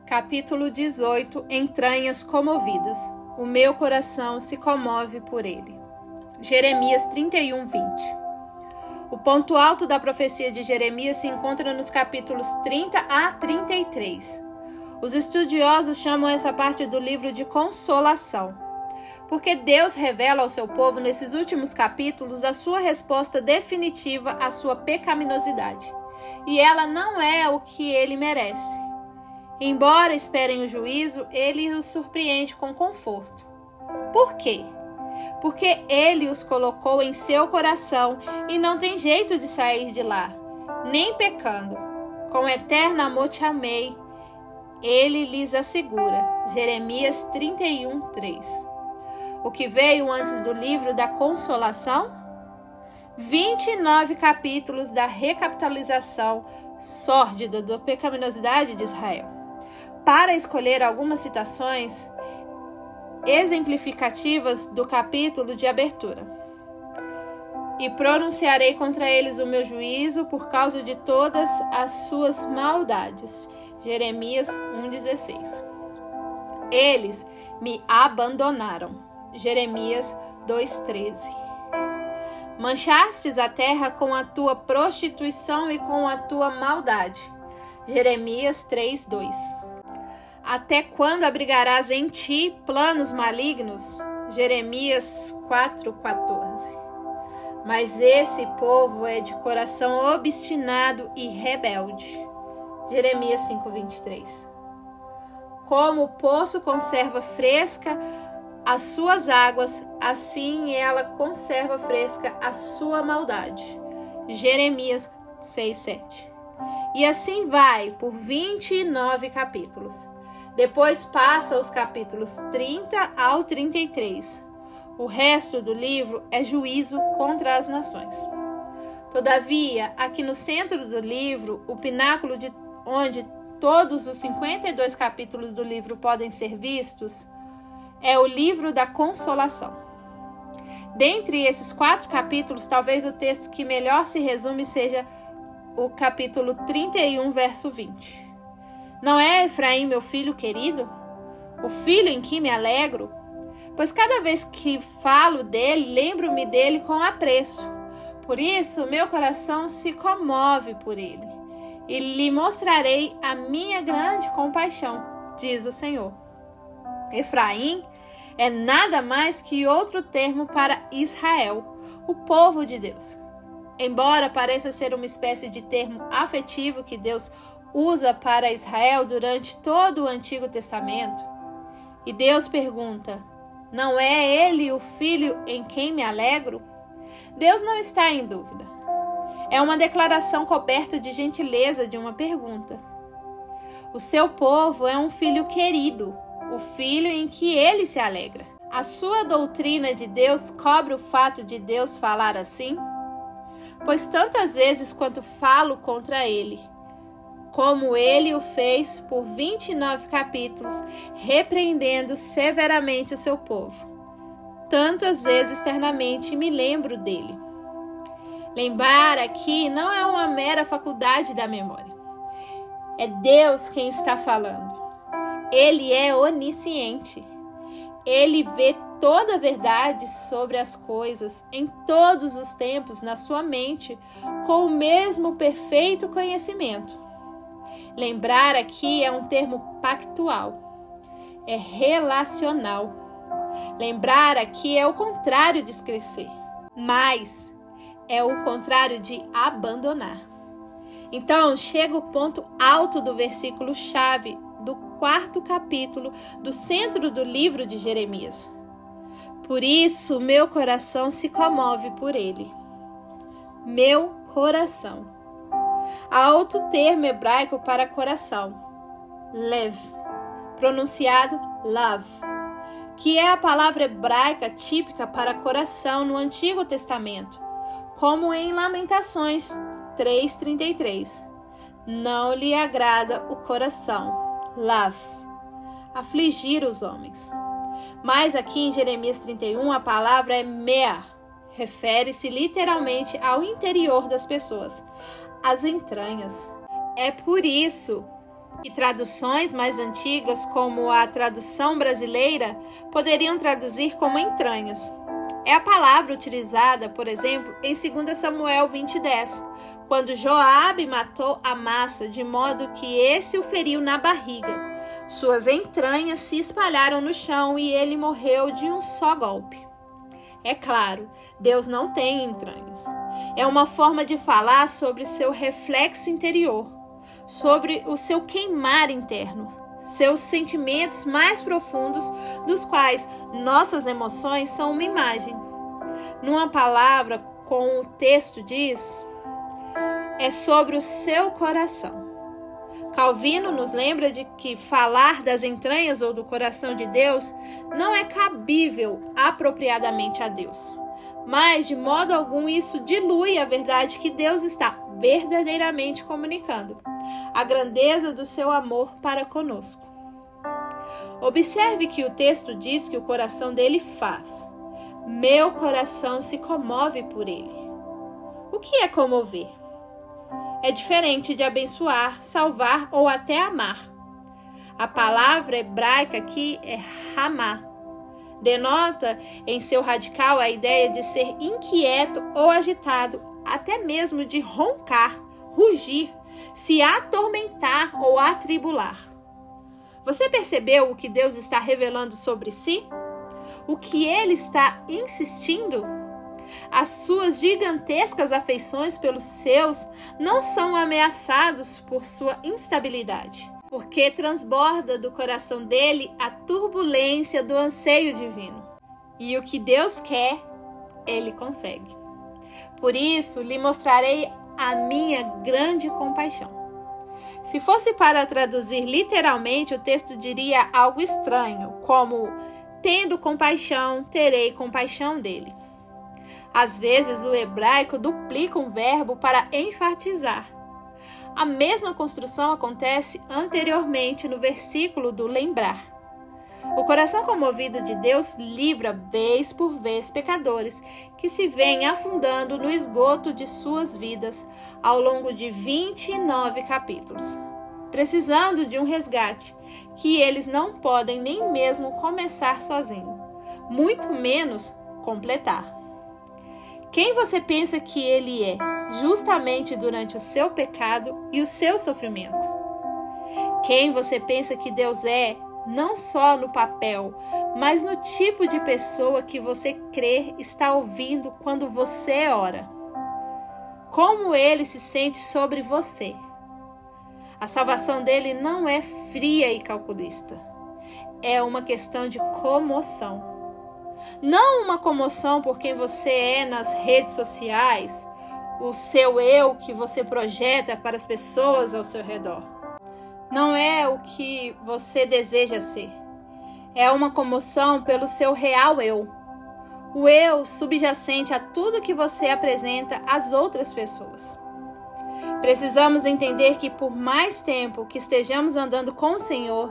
Capítulo 18. Entranhas comovidas. O meu coração se comove por ele. Jeremias 31, 20. O ponto alto da profecia de Jeremias se encontra nos capítulos 30 a 33. Os estudiosos chamam essa parte do livro de consolação, porque Deus revela ao seu povo nesses últimos capítulos a sua resposta definitiva à sua pecaminosidade. E ela não é o que ele merece. Embora esperem o juízo, ele os surpreende com conforto. Por quê? Porque ele os colocou em seu coração e não tem jeito de sair de lá, nem pecando. Com eterno amor te amei, ele lhes assegura. Jeremias 31, 3. O que veio antes do livro da consolação? 29 capítulos da recapitalização sórdida da pecaminosidade de Israel. Para escolher algumas citações exemplificativas do capítulo de abertura. E pronunciarei contra eles o meu juízo por causa de todas as suas maldades. Jeremias 1,16. Eles me abandonaram. Jeremias 2,13. Manchastes a terra com a tua prostituição e com a tua maldade. Jeremias 3,2. Até quando abrigarás em ti planos malignos? Jeremias 4,14. Mas esse povo é de coração obstinado e rebelde. Jeremias 5,23. Como o poço conserva fresca as suas águas, assim ela conserva fresca a sua maldade. Jeremias 6,7. E assim vai por 29 capítulos. Depois passa os capítulos 30 ao 33. O resto do livro é juízo contra as nações. Todavia, aqui no centro do livro, o pináculo de onde todos os 52 capítulos do livro podem ser vistos, é o livro da consolação. Dentre esses 4 capítulos, talvez o texto que melhor se resume seja o capítulo 31, verso 20. Não é Efraim meu filho querido? O filho em que me alegro? Pois cada vez que falo dele, lembro-me dele com apreço. Por isso, meu coração se comove por ele. E lhe mostrarei a minha grande compaixão, diz o Senhor. Efraim é nada mais que outro termo para Israel, o povo de Deus. Embora pareça ser uma espécie de termo afetivo que Deus usa para Israel durante todo o Antigo Testamento, e Deus pergunta: não é ele o filho em quem me alegro? Deus não está em dúvida. É uma declaração coberta de gentileza de uma pergunta. O seu povo é um filho querido, o filho em que ele se alegra. A sua doutrina de Deus cobre o fato de Deus falar assim? Pois tantas vezes quanto falo contra ele, como ele o fez por 29 capítulos, repreendendo severamente o seu povo, tantas vezes eternamente me lembro dele. Lembrar aqui não é uma mera faculdade da memória. É Deus quem está falando. Ele é onisciente. Ele vê toda a verdade sobre as coisas em todos os tempos na sua mente, com o mesmo perfeito conhecimento. Lembrar aqui é um termo pactual, é relacional. Lembrar aqui é o contrário de esquecer, mas é o contrário de abandonar. Então, chega o ponto alto do versículo-chave do 4º capítulo do centro do livro de Jeremias. Por isso, meu coração se comove por ele. Meu coração. Há outro termo hebraico para coração, lev, pronunciado lav, que é a palavra hebraica típica para coração no Antigo Testamento, como em Lamentações 3,33. Não lhe agrada o coração, lav, afligir os homens. Mas aqui em Jeremias 31 a palavra é meah, refere-se literalmente ao interior das pessoas, as entranhas. É por isso E traduções mais antigas, como a tradução brasileira, poderiam traduzir como entranhas. É a palavra utilizada, por exemplo, em 2 Samuel 20:10, quando Joabe matou Amassa, de modo que esse o feriu na barriga. Suas entranhas se espalharam no chão e ele morreu de um só golpe. É claro, Deus não tem entranhas. É uma forma de falar sobre seu reflexo interior, sobre o seu queimar interno, seus sentimentos mais profundos, dos quais nossas emoções são uma imagem. Numa palavra, como o texto diz, é sobre o seu coração. Calvino nos lembra de que falar das entranhas ou do coração de Deus não é cabível apropriadamente a Deus. Mas, de modo algum, isso dilui a verdade que Deus está verdadeiramente comunicando, a grandeza do seu amor para conosco. Observe que o texto diz que o coração dele faz. Meu coração se comove por ele. O que é comover? É diferente de abençoar, salvar ou até amar. A palavra hebraica aqui é ramá. Denota em seu radical a ideia de ser inquieto ou agitado, até mesmo de roncar, rugir, se atormentar ou atribular. Você percebeu o que Deus está revelando sobre si? O que ele está insistindo? As suas gigantescas afeições pelos seus não são ameaçados por sua instabilidade, porque transborda do coração dele a turbulência do anseio divino. E o que Deus quer, ele consegue. Por isso, lhe mostrarei a minha grande compaixão. Se fosse para traduzir literalmente, o texto diria algo estranho, como: tendo compaixão, terei compaixão dele. Às vezes, o hebraico duplica um verbo para enfatizar. A mesma construção acontece anteriormente no versículo do lembrar. O coração comovido de Deus livra vez por vez pecadores que se veem afundando no esgoto de suas vidas ao longo de 29 capítulos, precisando de um resgate que eles não podem nem mesmo começar sozinhos, muito menos completar. Quem você pensa que ele é, justamente durante o seu pecado e o seu sofrimento? Quem você pensa que Deus é, não só no papel, mas no tipo de pessoa que você crê está ouvindo quando você ora? Como ele se sente sobre você? A salvação dele não é fria e calculista. É uma questão de comoção. Não uma comoção por quem você é nas redes sociais, o seu eu que você projeta para as pessoas ao seu redor. Não é o que você deseja ser. É uma comoção pelo seu real eu. O eu subjacente a tudo que você apresenta às outras pessoas. Precisamos entender que por mais tempo que estejamos andando com o Senhor,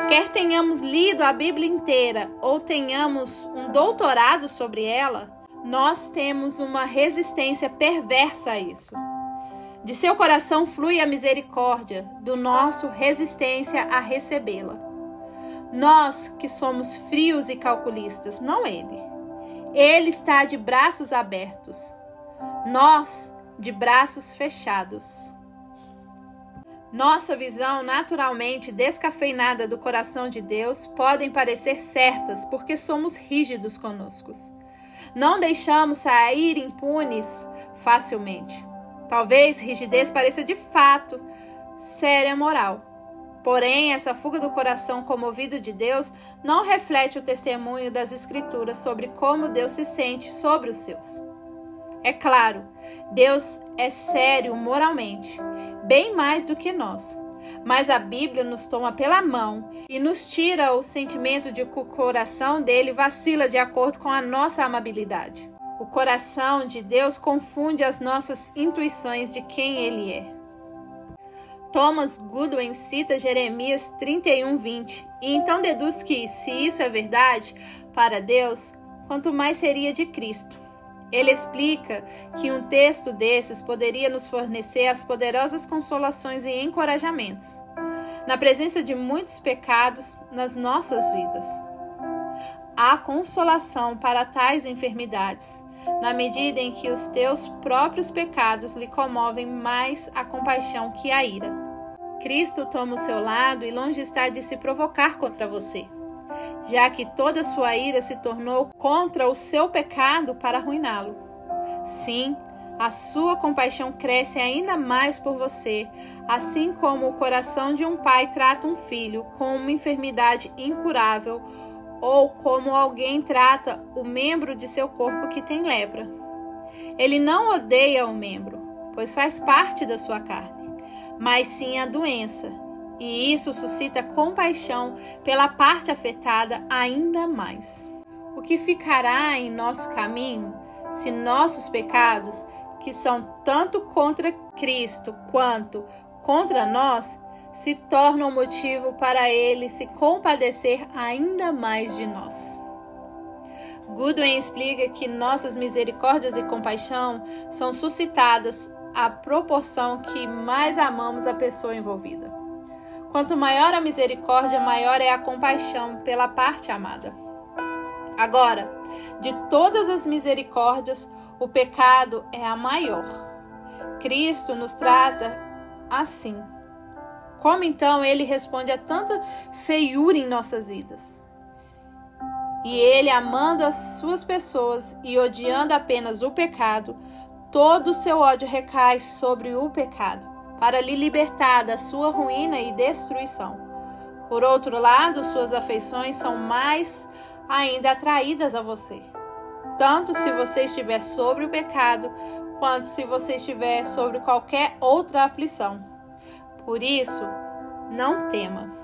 quer tenhamos lido a Bíblia inteira ou tenhamos um doutorado sobre ela, nós temos uma resistência perversa a isso. De seu coração flui a misericórdia, do nosso resistência a recebê-la. Nós que somos frios e calculistas, não ele. Ele está de braços abertos. Nós de braços fechados. Nossa visão naturalmente descafeinada do coração de Deus podem parecer certas porque somos rígidos conosco. Não deixamos sair impunes facilmente. Talvez rigidez pareça de fato séria moral. Porém, essa fuga do coração comovido de Deus não reflete o testemunho das Escrituras sobre como Deus se sente sobre os seus. É claro, Deus é sério moralmente, bem mais do que nós. Mas a Bíblia nos toma pela mão e nos tira o sentimento de que o coração dele vacila de acordo com a nossa amabilidade. O coração de Deus confunde as nossas intuições de quem ele é. Thomas Goodwin cita Jeremias 31:20 e então deduz que, se isso é verdade para Deus, quanto mais seria de Cristo. Ele explica que um texto desses poderia nos fornecer as poderosas consolações e encorajamentos. na presença de muitos pecados nas nossas vidas. Há consolação para tais enfermidades, na medida em que os teus próprios pecados lhe comovem mais a compaixão que a ira. Cristo toma o seu lado e longe está de se provocar contra você, já que toda sua ira se tornou contra o seu pecado para arruiná-lo. Sim, a sua compaixão cresce ainda mais por você, assim como o coração de um pai trata um filho com uma enfermidade incurável ou como alguém trata o membro de seu corpo que tem lepra. Ele não odeia o membro, pois faz parte da sua carne, mas sim a doença, e isso suscita compaixão pela parte afetada ainda mais. O que ficará em nosso caminho se nossos pecados, que são tanto contra Cristo quanto contra nós, se tornam motivo para Ele se compadecer ainda mais de nós? Goodwin explica que nossas misericórdias e compaixão são suscitadas à proporção que mais amamos a pessoa envolvida. Quanto maior a misericórdia, maior é a compaixão pela parte amada. Agora, de todas as misericórdias, o pecado é a maior. Cristo nos trata assim. Como então Ele responde a tanta feiura em nossas vidas? E Ele, amando as suas pessoas e odiando apenas o pecado, todo o seu ódio recai sobre o pecado, para lhe libertar da sua ruína e destruição. Por outro lado, suas afeições são mais ainda atraídas a você, tanto se você estiver sobre o pecado, quanto se você estiver sobre qualquer outra aflição. Por isso, não tema.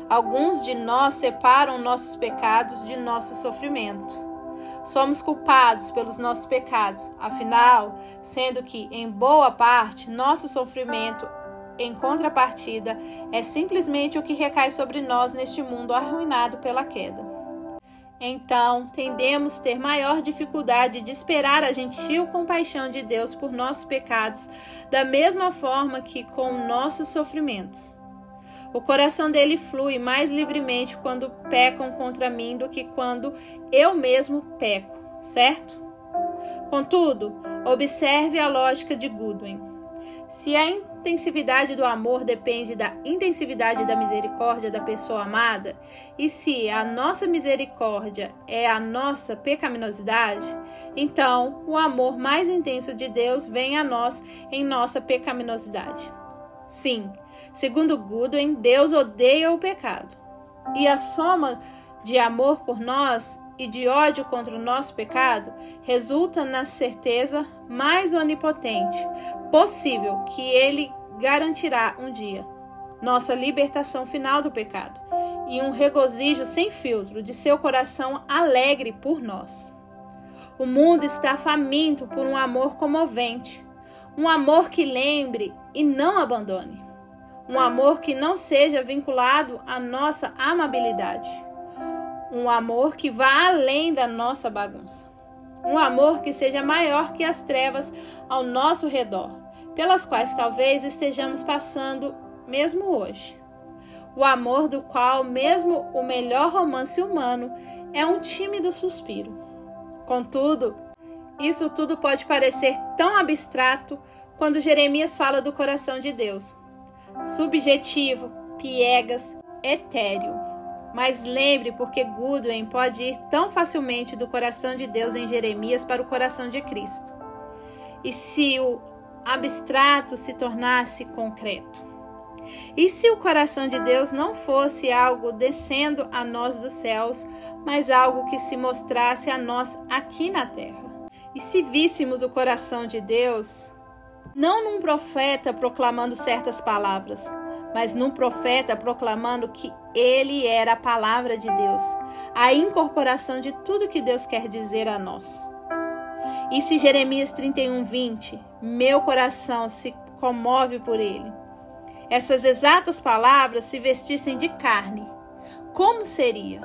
Alguns de nós separam nossos pecados de nosso sofrimento. Somos culpados pelos nossos pecados, afinal, sendo que, em boa parte, nosso sofrimento, em contrapartida, é simplesmente o que recai sobre nós neste mundo arruinado pela queda. Então, tendemos a ter maior dificuldade de esperar a gentil compaixão de Deus por nossos pecados, da mesma forma que com nossos sofrimentos. O coração dele flui mais livremente quando pecam contra mim do que quando eu mesmo peco, certo? Contudo, observe a lógica de Goodwin. Se a intensividade do amor depende da intensividade da misericórdia da pessoa amada, e se a nossa misericórdia é a nossa pecaminosidade, então o amor mais intenso de Deus vem a nós em nossa pecaminosidade. Sim, segundo Goodwin, Deus odeia o pecado, e a soma de amor por nós e de ódio contra o nosso pecado resulta na certeza mais onipotente possível que Ele garantirá um dia nossa libertação final do pecado e um regozijo sem filtro de seu coração alegre por nós. O mundo está faminto por um amor comovente, um amor que lembre e não abandone, um amor que não seja vinculado à nossa amabilidade, um amor que vá além da nossa bagunça, um amor que seja maior que as trevas ao nosso redor, pelas quais talvez estejamos passando mesmo hoje. O amor do qual mesmo o melhor romance humano é um tímido suspiro. Contudo, isso tudo pode parecer tão abstrato quando Jeremias fala do coração de Deus. Subjetivo, piegas, etéreo. Mas lembre, porque Goodwin pode ir tão facilmente do coração de Deus em Jeremias para o coração de Cristo. E se o abstrato se tornasse concreto? E se o coração de Deus não fosse algo descendo a nós dos céus, mas algo que se mostrasse a nós aqui na terra? E se víssemos o coração de Deus, não num profeta proclamando certas palavras, mas num profeta proclamando que ele era a palavra de Deus, a incorporação de tudo que Deus quer dizer a nós. E se Jeremias 31:20, meu coração se comove por ele, essas exatas palavras se vestissem de carne, como seria?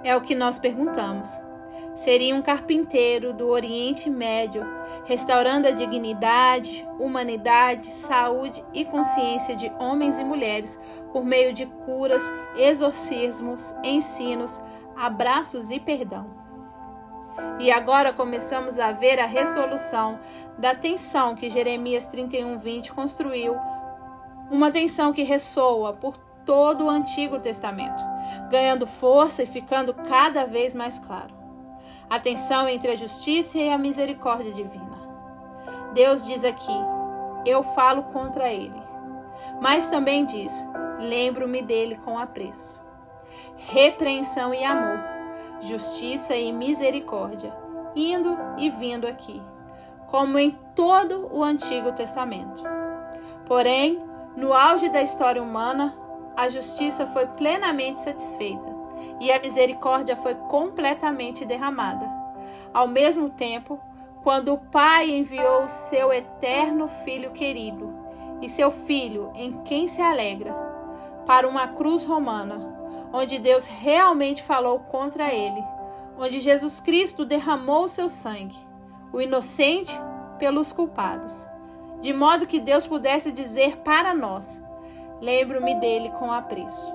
É o que nós perguntamos. Seria um carpinteiro do Oriente Médio, restaurando a dignidade, humanidade, saúde e consciência de homens e mulheres por meio de curas, exorcismos, ensinos, abraços e perdão. E agora começamos a ver a resolução da tensão que Jeremias 31:20 construiu, uma tensão que ressoa por todo o Antigo Testamento, ganhando força e ficando cada vez mais claro. A tensão entre a justiça e a misericórdia divina. Deus diz aqui, eu falo contra ele. Mas também diz, lembro-me dele com apreço. Repreensão e amor, justiça e misericórdia, indo e vindo aqui, como em todo o Antigo Testamento. Porém, no auge da história humana, a justiça foi plenamente satisfeita e a misericórdia foi completamente derramada. Ao mesmo tempo, quando o Pai enviou o seu eterno Filho querido e seu Filho em quem se alegra, para uma cruz romana, onde Deus realmente falou contra ele, onde Jesus Cristo derramou o seu sangue, o inocente pelos culpados, de modo que Deus pudesse dizer para nós, lembro-me dele com apreço,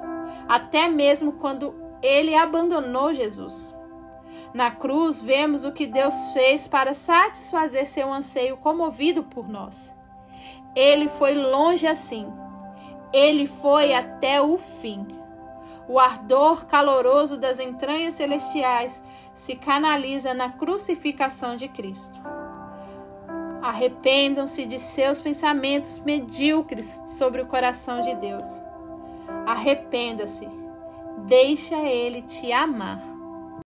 até mesmo quando ele abandonou Jesus. Na cruz, vemos o que Deus fez para satisfazer seu anseio comovido por nós. Ele foi longe assim. Ele foi até o fim. O ardor caloroso das entranhas celestiais se canaliza na crucificação de Cristo. Arrependam-se de seus pensamentos medíocres sobre o coração de Deus. Arrependa-se. Deixa ele te amar.